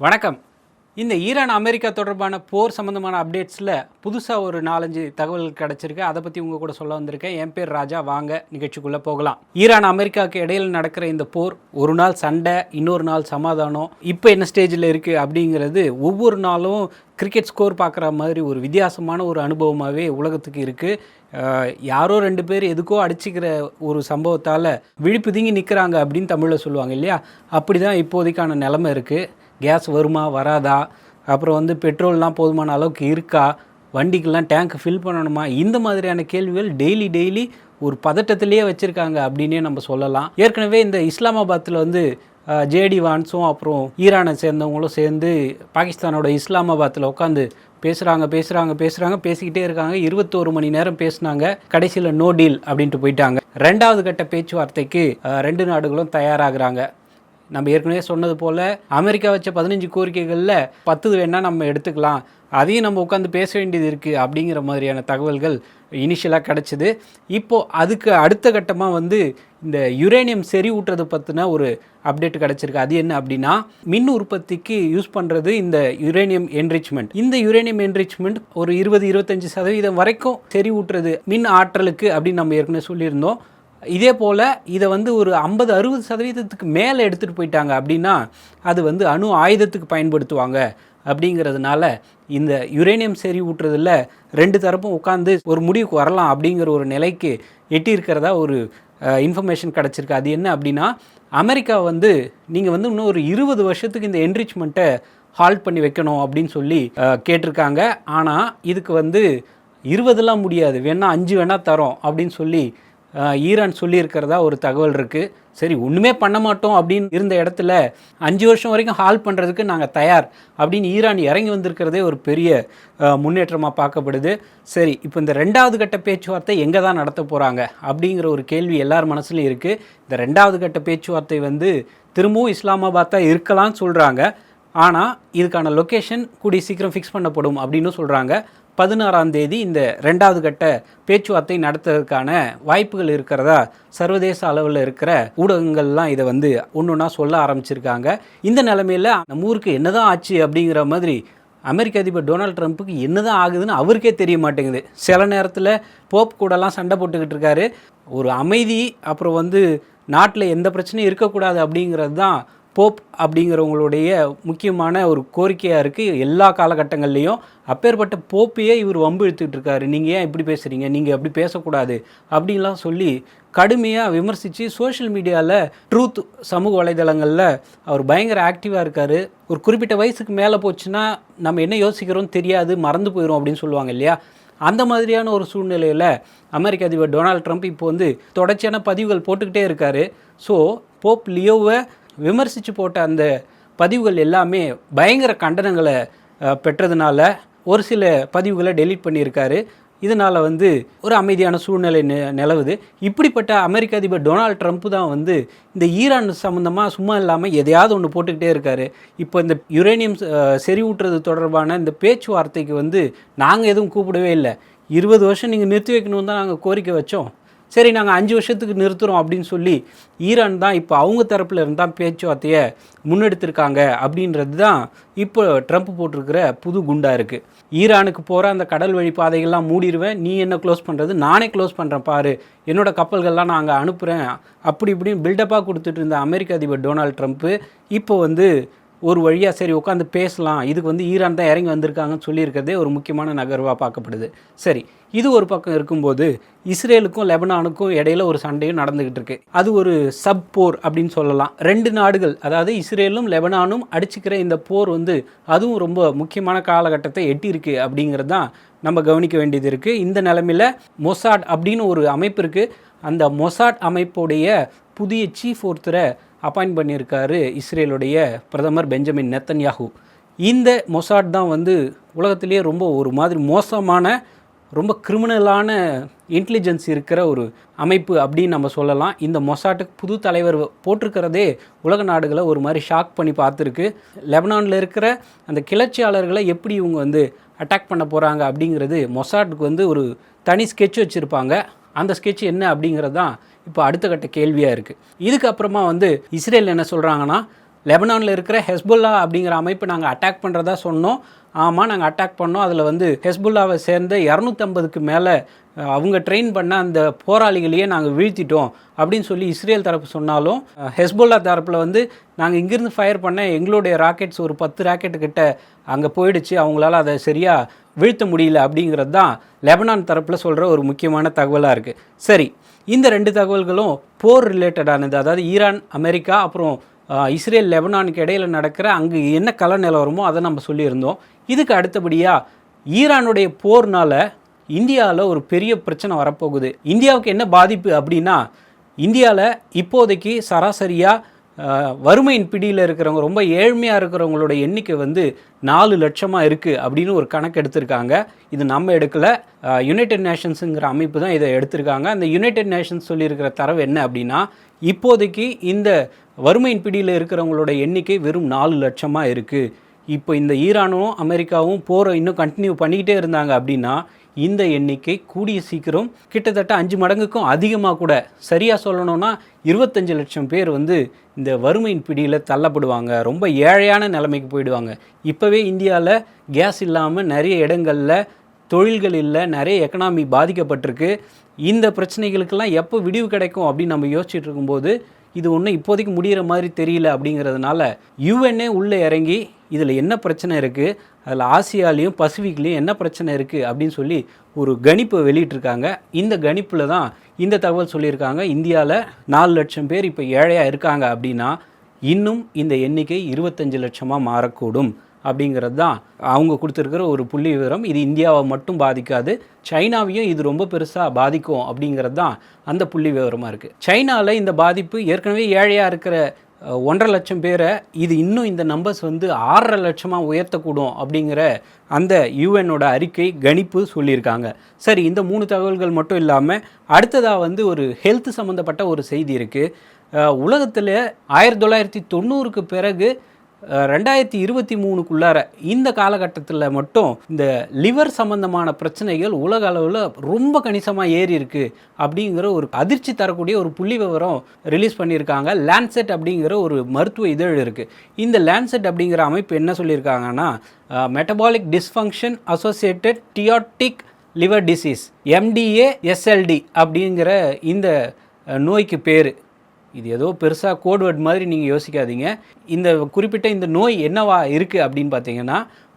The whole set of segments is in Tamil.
வணக்கம். இந்த ஈரான் அமெரிக்கா தொடர்பான போர் சம்பந்தமான அப்டேட்ஸில் புதுசாக ஒரு 4-5 தகவல்கள் கிடச்சிருக்கு. அதை பற்றி உங்கள் கூட சொல்ல வந்திருக்கேன். என் பேர் ராஜா. வாங்க நிகழ்ச்சிக்குள்ளே போகலாம். ஈரான் அமெரிக்காவுக்கு இடையில் நடக்கிற இந்த போர், ஒரு நாள் சண்டை, இன்னொரு நாள் சமாதானம், இப்போ என்ன ஸ்டேஜில் இருக்குது அப்படிங்கிறது ஒவ்வொரு நாளும் கிரிக்கெட் ஸ்கோர் பார்க்குற மாதிரி ஒரு வித்தியாசமான ஒரு அனுபவமாகவே உலகத்துக்கு இருக்குது. யாரோ 2 பேர் எதுக்கோ அடிச்சுக்கிற ஒரு சம்பவத்தால் விழிப்புதுங்கி நிற்கிறாங்க அப்படின்னு தமிழில் சொல்லுவாங்க இல்லையா? அப்படி தான் இப்போதைக்கான நிலைமை இருக்குது. கேஸ் வருமா வராதா, அப்புறம் பெட்ரோல்லாம் போதுமான அளவுக்கு இருக்கா, வண்டிக்கெல்லாம் டேங்க் ஃபில் பண்ணணுமா, இந்த மாதிரியான கேள்விகள் டெய்லி ஒரு பதட்டத்திலேயே வச்சுருக்காங்க அப்படின்னே நம்ம சொல்லலாம். ஏற்கனவே இந்த இஸ்லாமாபாத்தில் ஜேடி வான்ஸும் அப்புறம் ஈரானை சேர்ந்தவங்களும் சேர்ந்து பாகிஸ்தானோட இஸ்லாமாபாத்தில் உட்காந்து பேசிக்கிட்டே இருக்காங்க. 21 மணி நேரம் பேசினாங்க. கடைசியில் நோ டீல் அப்படின்ட்டு போயிட்டாங்க. 2வது கட்ட பேச்சுவார்த்தைக்கு 2 நாடுகளும் தயாராகிறாங்க. நம்ம ஏற்கனவே சொன்னது போல் அமெரிக்கா வச்ச 15 கோரிக்கைகளில் 10 வேணால் நம்ம எடுத்துக்கலாம், அதையும் நம்ம உட்காந்து பேச வேண்டியது இருக்குது அப்படிங்கிற மாதிரியான தகவல்கள் இனிஷியலாக கிடச்சிது. இப்போது அதுக்கு அடுத்த கட்டமாக இந்த யுரேனியம் செறிவூட்டுறது பற்றின ஒரு அப்டேட் கிடச்சிருக்கு. அது என்ன அப்படின்னா, மின் உற்பத்திக்கு யூஸ் பண்ணுறது இந்த யுரேனியம் என்ரிச்மெண்ட். இந்த யுரேனியம் என்ரிச்மெண்ட் ஒரு 20-25% வரைக்கும் செறிவூட்டுறது மின் ஆற்றலுக்கு அப்படின்னு நம்ம ஏற்கனவே சொல்லியிருந்தோம். இதே போல் இதை ஒரு 50-60% மேலே எடுத்துகிட்டு போயிட்டாங்க அப்படின்னா அது அணு ஆயுதத்துக்கு பயன்படுத்துவாங்க. அப்படிங்கிறதுனால இந்த யுரேனியம் செறிவூட்டுறதில் 2 தரப்பும் உட்காந்து ஒரு முடிவுக்கு வரலாம் அப்படிங்கிற ஒரு நிலைக்கு எட்டியிருக்கிறதா ஒரு இன்ஃபர்மேஷன் கிடச்சிருக்கு. அது என்ன அப்படின்னா, அமெரிக்கா நீங்கள் இன்னும் ஒரு 20 வருஷத்துக்கு இந்த என்ரிச்மெண்ட்டை ஹால்ட் பண்ணி வைக்கணும் அப்படின்னு சொல்லி கேட்டிருக்காங்க. ஆனால் இதுக்கு 20 முடியாது, வேணால் 5 வேணால் தரோம் அப்படின்னு சொல்லி ஈரான் சொல்லியிருக்கிறதா ஒரு தகவல் இருக்குது. சரி, ஒன்றுமே பண்ண மாட்டோம் அப்படின்னு இருந்த இடத்துல 5 வருஷம் வரைக்கும் ஹால் பண்ணுறதுக்கு நாங்கள் தயார் அப்படின்னு ஈரான் இறங்கி வந்திருக்கிறதே ஒரு பெரிய முன்னேற்றமாக பார்க்கப்படுது. சரி, இப்போ இந்த 2வது கட்ட பேச்சுவார்த்தை எங்கே தான் நடத்த போகிறாங்க அப்படிங்கிற ஒரு கேள்வி எல்லார் மனசுலையும் இருக்குது. இந்த 2வது கட்ட பேச்சுவார்த்தை திரும்பவும் இஸ்லாமாபாத் தான் இருக்கலாம்னு சொல்கிறாங்க. ஆனால் இதுக்கான லொக்கேஷன் கூடிய சீக்கிரம் ஃபிக்ஸ் பண்ணப்படும் அப்படின்னு சொல்கிறாங்க. 16ஆம் தேதி இந்த 2வது கட்ட பேச்சுவார்த்தை நடத்துறதுக்கான வாய்ப்புகள் இருக்கிறதா சர்வதேச அளவில் இருக்கிற ஊடகங்கள்லாம் இதை ஒன்றா சொல்ல ஆரம்பிச்சிருக்காங்க. இந்த நிலைமையில் நம்ம ஊருக்கு என்னதான் ஆச்சு அப்படிங்கிற மாதிரி அமெரிக்க அதிபர் டொனால்ட் ட்ரம்ப்புக்கு என்னதான் ஆகுதுன்னு அவருக்கே தெரிய மாட்டேங்குது. சில நேரத்தில் போப் கூடலாம் சண்டை போட்டுக்கிட்டு இருக்காரு. ஒரு அமைதி, அப்புறம் நாட்டில் எந்த பிரச்சனையும் இருக்கக்கூடாது அப்படிங்கிறது தான் போப் அப்படிங்கிறவங்களுடைய முக்கியமான ஒரு கோரிக்கையாக இருக்குது எல்லா காலகட்டங்கள்லேயும். அப்பேற்பட்ட போப்பையே இவர் வம்பு இழுத்துக்கிட்டு இருக்காரு. நீங்கள் ஏன் இப்படி பேசுகிறீங்க, நீங்கள் அப்படி பேசக்கூடாது அப்படின்லாம் சொல்லி கடுமையாக விமர்சித்து சோஷியல் மீடியாவில் ட்ரூத் சமூக வலைதளங்களில் அவர் பயங்கர ஆக்டிவாக இருக்கார். ஒரு குறிப்பிட்ட வயசுக்கு மேலே போச்சுன்னா நம்ம என்ன யோசிக்கிறோன்னு தெரியாது, மறந்து போயிடும் அப்படின்னு சொல்லுவாங்க இல்லையா? அந்த மாதிரியான ஒரு சூழ்நிலையில் அமெரிக்க அதிபர் டொனால்ட் ட்ரம்ப் இப்போ தொடர்ச்சியான பதிவுகள் போட்டுக்கிட்டே இருக்கார். ஸோ போப் லியோவை விமர்சித்து போட்ட அந்த பதிவுகள் எல்லாமே பயங்கர கண்டனங்களை பெற்றதுனால ஒரு சில பதிவுகளை டெலீட் பண்ணியிருக்காரு. இதனால் ஒரு அமைதியான சூழ்நிலை நிலவுது. இப்படிப்பட்ட அமெரிக்க அதிபர் டொனால்ட் ட்ரம்ப் தான் இந்த ஈரான் சம்மந்தமாக சும்மா இல்லாமல் எதையாவது ஒன்று போட்டுக்கிட்டே இருக்கார். இப்போ இந்த யுரேனியம் செறிவூட்டுறது தொடர்பான இந்த பேச்சுவார்த்தைக்கு நாங்கள் எதுவும் கூப்பிடவே இல்லை. 20 வருஷம் நீங்கள் நிறுத்தி வைக்கணும்னு தான் நாங்கள் கோரிக்கை வச்சோம். சரி, நாங்கள் 5 வருஷத்துக்கு நிறுத்துகிறோம் அப்படின்னு சொல்லி ஈரான் தான் இப்போ அவங்க தரப்பில் இருந்தால் பேச்சுவார்த்தையை முன்னெடுத்திருக்காங்க. அப்படின்றது தான் இப்போ ட்ரம்ப் போட்டிருக்கிற புது குண்டாக இருக்குது. ஈரானுக்கு போகிற அந்த கடல் வழி பாதைகள்லாம் மூடிடுவேன், நீ என்ன க்ளோஸ் பண்ணுறது, நானே க்ளோஸ் பண்ணுறேன் பாரு, என்னோடய கப்பல்கள்லாம் நான் அங்கே அனுப்புகிறேன், அப்படி இப்படின்னு பில்டப்பாக கொடுத்துட்டு இருந்த அமெரிக்க அதிபர் டொனால்ட் ட்ரம்ப்பு இப்போ ஒரு வழியாக சரி உட்காந்து பேசலாம், இதுக்கு ஈரான் தான் இறங்கி வந்திருக்காங்கன்னு சொல்லியிருக்கிறதே ஒரு முக்கியமான நகர்வாக பார்க்கப்படுது. சரி, இது ஒரு பக்கம் இருக்கும்போது இஸ்ரேலுக்கும் லெபனானுக்கும் இடையில ஒரு சண்டையும் நடந்துக்கிட்டு இருக்கு. அது ஒரு சப் போர் அப்படின்னு சொல்லலாம். 2 நாடுகள், அதாவது இஸ்ரேலும் லெபனானும் அடிச்சுக்கிற இந்த போர் அதுவும் ரொம்ப முக்கியமான காலகட்டத்தை எட்டியிருக்கு அப்படிங்கிறது தான் நம்ம கவனிக்க வேண்டியது இருக்குது. இந்த நிலைமையில் மொசாட் அப்படின்னு ஒரு அமைப்பு இருக்குது. அந்த மொசாட் அமைப்புடைய புதிய சீஃப் ஒருத்தரை அப்பாயிண்ட் பண்ணியிருக்காரு இஸ்ரேலுடைய பிரதமர் பெஞ்சமின் நெத்தன்யாஹூ. இந்த மொசாட் தான் உலகத்திலேயே ரொம்ப ஒரு மாதிரி மோசமான, ரொம்ப கிரிமினலான இன்டெலிஜென்ஸ் இருக்கிற ஒரு அமைப்பு அப்படின்னு நம்ம சொல்லலாம். இந்த மொசாட்டுக்கு புது தலைவர் போட்டிருக்கிறதே உலக நாடுகளை ஒரு மாதிரி ஷாக் பண்ணி பார்த்துருக்கு. லெபனானில் இருக்கிற அந்த கிளர்ச்சியாளர்களை எப்படி இவங்க அட்டாக் பண்ண போகிறாங்க அப்படிங்கிறது மொசாட்டுக்கு ஒரு தனி ஸ்கெட்ச் வச்சுருப்பாங்க. அந்த ஸ்கெட்ச் என்ன அப்படிங்கிறது தான் இப்போ அடுத்த கட்ட கேள்வியாக இருக்குது. இதுக்கப்புறமா இஸ்ரேல் என்ன சொல்கிறாங்கன்னா, லெபனானில் இருக்கிற ஹெஸ்புல்லா அப்படிங்கிற அமைப்பை நாங்கள் அட்டாக் பண்ணுறதா சொன்னோம். ஆமாம், நாங்கள் அட்டாக் பண்ணோம். அதில் வந்து ஹெஸ்புல்லாவை சேர்ந்த 250க்கு மேலே அவங்க ட்ரெயின் பண்ண அந்த போராளிகளையே நாங்கள் வீழ்த்திட்டோம் அப்படின்னு சொல்லி இஸ்ரேல் தரப்பு சொன்னாலும், ஹெஸ்புல்லா தரப்பில் வந்து நாங்கள் இங்கேருந்து ஃபயர் பண்ண எங்களுடைய ராக்கெட்ஸ் ஒரு 10 ராக்கெட்டுக்கிட்ட அங்கே போயிடுச்சு, அவங்களால அதை சரியாக வீழ்த்த முடியல அப்படிங்கிறது தான் லெபனான் தரப்பில் சொல்கிற ஒரு முக்கியமான தகவலாக இருக்குது. சரி, இந்த 2 தகவல்களும் போர் ரிலேட்டடானது. அதாவது ஈரான், அமெரிக்கா, அப்புறம் இஸ்ரேல் லெபனானுக்கு இடையில் நடக்கிற அங்கே என்ன கல நிலவரமோ அதை நம்ம சொல்லியிருந்தோம். இதுக்கு அடுத்தபடியாக ஈரானுடைய போர்னால் இந்தியாவில் ஒரு பெரிய பிரச்சனை வரப்போகுது. இந்தியாவுக்கு என்ன பாதிப்பு அப்படின்னா, இந்தியாவில் இப்போதைக்கு சராசரியாக வறுமையின் பிடியில் இருக்கிறவங்க, ரொம்ப ஏழ்மையாக இருக்கிறவங்களோட எண்ணிக்கை வந்து 4 லட்சமாக இருக்குது அப்படின்னு ஒரு கணக்கு எடுத்திருக்காங்க. இது நம்ம எடுக்கலை, யுனைடெட் நேஷன்ஸுங்கிற அமைப்பு தான் இதை எடுத்திருக்காங்க. அந்த யுனைடெட் நேஷன்ஸ் சொல்லியிருக்கிற தரவு என்ன அப்படின்னா, இப்போதைக்கு இந்த வறுமையின் பிடியில் இருக்கிறவங்களோட எண்ணிக்கை வெறும் 4 லட்சமாக இருக்குது. இப்போ இந்த ஈரானும் அமெரிக்காவும் போரை இன்னும் கண்டினியூ பண்ணிக்கிட்டே இருந்தாங்க அப்படின்னா இந்த எண்ணிக்கை கூடிய சீக்கிரம் கிட்டத்தட்ட 5 மடங்குக்கும் அதிகமாக கூட, சரியாக சொல்லணும்னா 25 லட்சம் பேர் வந்து இந்த வறுமையின் பிடியில் தள்ளப்படுவாங்க, ரொம்ப ஏழையான நிலைமைக்கு போயிடுவாங்க. இப்போவே இந்தியாவில் கேஸ் இல்லாமல் நிறைய இடங்களில் தொழில்கள் இல்லை, நிறைய எக்கனாமி பாதிக்கப்பட்டிருக்கு. இந்த பிரச்சனைகளுக்கெல்லாம் எப்போ விடிவு கிடைக்கும் அப்படின்னு நம்ம யோசிச்சுட்டு இருக்கும்போது இது ஒன்றும் இப்போதைக்கு முடிகிற மாதிரி தெரியல. அப்படிங்கிறதுனால யுஎன்ஏ உள்ளே இறங்கி இதில் என்ன பிரச்சனை இருக்குது, அதில் ஆசியாலையும் பசிபிக்லேயும் என்ன பிரச்சனை இருக்குது அப்படின்னு சொல்லி ஒரு கணிப்பை வெளியிட்டிருக்காங்க. இந்த கணிப்பில் தான் இந்த தகவல் சொல்லியிருக்காங்க. இந்தியாவில் 4 லட்சம் பேர் இப்போ ஏழையாக இருக்காங்க அப்படின்னா இன்னும் இந்த எண்ணிக்கை 25 லட்சமாக மாறக்கூடும் அப்படிங்கிறது தான் அவங்க கொடுத்துருக்கிற ஒரு புள்ளி விவரம். இது இந்தியாவை மட்டும் பாதிக்காது, சைனாவையும் இது ரொம்ப பெருசாக பாதிக்கும் அப்படிங்கிறது தான் அந்த புள்ளி விவரமாக இருக்குது. சைனாவில் இந்த பாதிப்பு ஏற்கனவே ஏழையாக இருக்கிற 1.5 லட்சம் பேரை இது இன்னும் இந்த நம்பர்ஸ் வந்து 6.5 லட்சமாக உயர்த்தக்கூடும் அப்படிங்கிற அந்த யுஎனோட அறிக்கை கணிப்பு சொல்லியிருக்காங்க. சரி, இந்த 3 தகவல்கள் மட்டும் இல்லாமல் அடுத்ததாக வந்து ஒரு ஹெல்த் சம்மந்தப்பட்ட ஒரு செய்தி இருக்குது. உலகத்தில் 1990க்கு பிறகு 2023க்குள்ளார இந்த காலகட்டத்தில் மட்டும் இந்த லிவர் சம்பந்தமான பிரச்சனைகள் உலக அளவில் ரொம்ப கணிசமாக ஏறி இருக்கு அப்படிங்கிற ஒரு அதிர்ச்சி தரக்கூடிய ஒரு புள்ளி விவரம் ரிலீஸ் பண்ணியிருக்காங்க. லான்செட் அப்படிங்கிற ஒரு மருத்துவ இதழ் இருக்குது. இந்த லான்செட் அப்படிங்கிற அமைப்பு என்ன சொல்லியிருக்காங்கன்னா, metabolic dysfunction associated steatotic liver disease MDASLD அப்படிங்கிற இந்த நோய்க்கு பேர். இது ஏதோ பெருசாக கோட்வேர்ட் மாதிரி நீங்கள் யோசிக்காதீங்க. இந்த குறிப்பிட்ட இந்த நோய் என்னவா இருக்குது அப்படின்னு பார்த்தீங்கன்னா,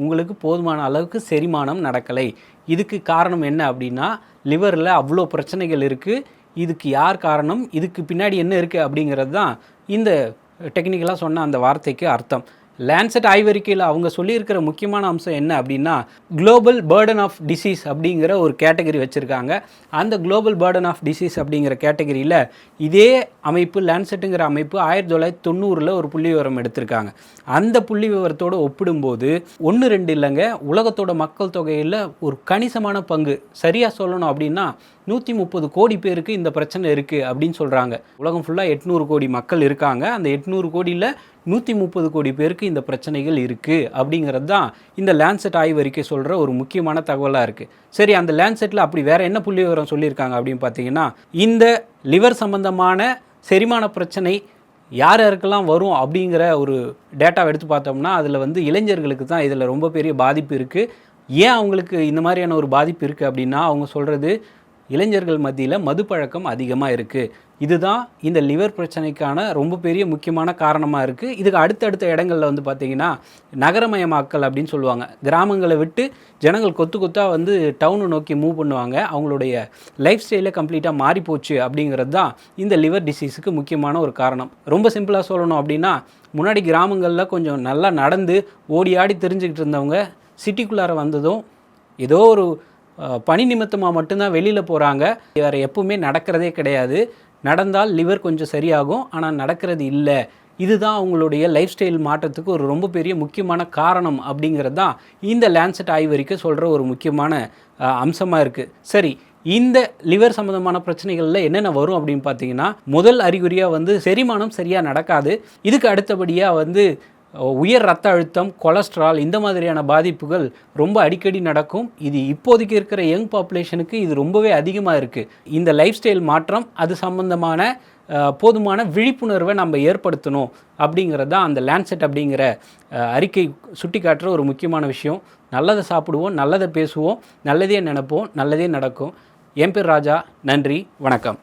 உங்களுக்கு போதுமான அளவுக்கு செரிமானம் நடக்கலை. இதுக்கு காரணம் என்ன அப்படின்னா, லிவரில் அவ்வளோ பிரச்சனைகள் இருக்குது. இதுக்கு யார் காரணம், இதுக்கு பின்னாடி என்ன இருக்குது அப்படிங்கிறது தான் இந்த டெக்னிக்கலாக சொன்ன அந்த வார்த்தைக்கு அர்த்தம். லான்செட் ஆய்வறிக்கையில் அவங்க சொல்லியிருக்கிற முக்கியமான அம்சம் என்ன அப்படின்னா, குளோபல் பேர்டன் ஆஃப் டிசீஸ் அப்படிங்கிற ஒரு கேட்டகரி வச்சுருக்காங்க. அந்த குளோபல் பேர்டன் ஆஃப் டிசீஸ் அப்படிங்கிற கேட்டகரியில் இதே அமைப்பு, லான்செட்டுங்கிற அமைப்பு 1990 ஒரு புள்ளி விவரம் எடுத்திருக்காங்க. அந்த புள்ளி விவரத்தோடு ஒப்பிடும்போது 1-2 இல்லைங்க, உலகத்தோட மக்கள் தொகையில் ஒரு கணிசமான பங்கு, சரியாக சொல்லணும் அப்படின்னா 130 கோடி பேருக்கு இந்த பிரச்சனை இருக்குது அப்படின்னு சொல்கிறாங்க. உலகம் ஃபுல்லாக 800 கோடி மக்கள் இருக்காங்க. அந்த 800 கோடியில் 130 கோடி பேருக்கு இந்த பிரச்சனைகள் இருக்குது அப்படிங்கிறது தான் இந்த லான்செட் ஆய்வறிக்கை சொல்கிற ஒரு முக்கியமான தகவலாக இருக்குது. சரி, அந்த லான்செட்டில் அப்படி வேறு என்ன புள்ளி விவரம் சொல்லியிருக்காங்க அப்படின்னு பார்த்தீங்கன்னா, இந்த லிவர் சம்பந்தமான செரிமான பிரச்சனை யார் யாருக்கெல்லாம் வரும் அப்படிங்கிற ஒரு டேட்டாவை எடுத்து பார்த்தோம்னா, அதில் வந்து இளைஞர்களுக்கு தான் இதில் ரொம்ப பெரிய பாதிப்பு இருக்குது. ஏன் அவங்களுக்கு இந்த மாதிரியான ஒரு பாதிப்பு இருக்குது அப்படின்னா, அவங்க சொல்கிறது இளைஞர்கள் மத்தியில் மதுப்பழக்கம் அதிகமாக இருக்குது. இதுதான் இந்த லிவர் பிரச்சனைக்கான ரொம்ப பெரிய முக்கியமான காரணமாக இருக்குது. இதுக்கு அடுத்தடுத்த இடங்களில் வந்து பார்த்திங்கன்னா நகரமயமாக்கல் அப்படின்னு சொல்லுவாங்க. கிராமங்களை விட்டு ஜனங்கள் கொத்து கொத்தாக வந்து டவுனை நோக்கி மூவ் பண்ணுவாங்க. அவங்களுடைய லைஃப் ஸ்டைலே கம்ப்ளீட்டாக மாறிப்போச்சு அப்படிங்கிறது தான் இந்த லிவர் டிசீஸுக்கு முக்கியமான ஒரு காரணம். ரொம்ப சிம்பிளாக சொல்லணும் அப்படின்னா, முன்னாடி கிராமங்களில் கொஞ்சம் நல்லா நடந்து ஓடி ஆடி தெரிஞ்சுக்கிட்டு இருந்தவங்க சிட்டிக்குள்ளார வந்ததும் ஏதோ ஒரு பணி நிமித்தமாக மட்டும்தான் வெளியில் போகிறாங்க. வேறு எப்பவுமே நடக்கிறதே கிடையாது. நடந்தால் லிவர் கொஞ்சம் சரியாகும், ஆனால் நடக்கிறது இல்லை. இதுதான் அவங்களுடைய லைஃப் ஸ்டைல் மாற்றத்துக்கு ஒரு ரொம்ப பெரிய முக்கியமான காரணம் அப்படிங்கிறது தான் இந்த லான்செட் ஆய்வறிக்கை சொல்கிற ஒரு முக்கியமான அம்சமாக இருக்குது. சரி, இந்த லிவர் சம்மந்தமான பிரச்சனைகளில் என்னென்ன வரும் அப்படின்னு பார்த்தீங்கன்னா, முதல் அறிகுறியாக வந்து செரிமானம் சரியாக நடக்காது. இதுக்கு அடுத்தபடியாக வந்து உயர் ரத்த அழுத்தம், கொலஸ்ட்ரால், இந்த மாதிரியான பாதிப்புகள் ரொம்ப அடிக்கடி நடக்கும். இது இப்போதைக்கு இருக்கிற யங் பாப்புலேஷனுக்கு இது ரொம்பவே அதிகமாக இருக்குது. இந்த லைஃப் ஸ்டைல் மாற்றம், அது சம்பந்தமான போதுமான விழிப்புணர்வை நம்ம ஏற்படுத்தணும் அப்படிங்கிறது தான் அந்த லேண்ட்செட் அப்படிங்கிற அறிக்கை சுட்டி காட்டுற ஒரு முக்கியமான விஷயம். நல்லதை சாப்பிடுவோம், நல்லதை பேசுவோம், நல்லதே நினைப்போம், நல்லதே நடக்கும். என் பேர் ராஜா. நன்றி, வணக்கம்.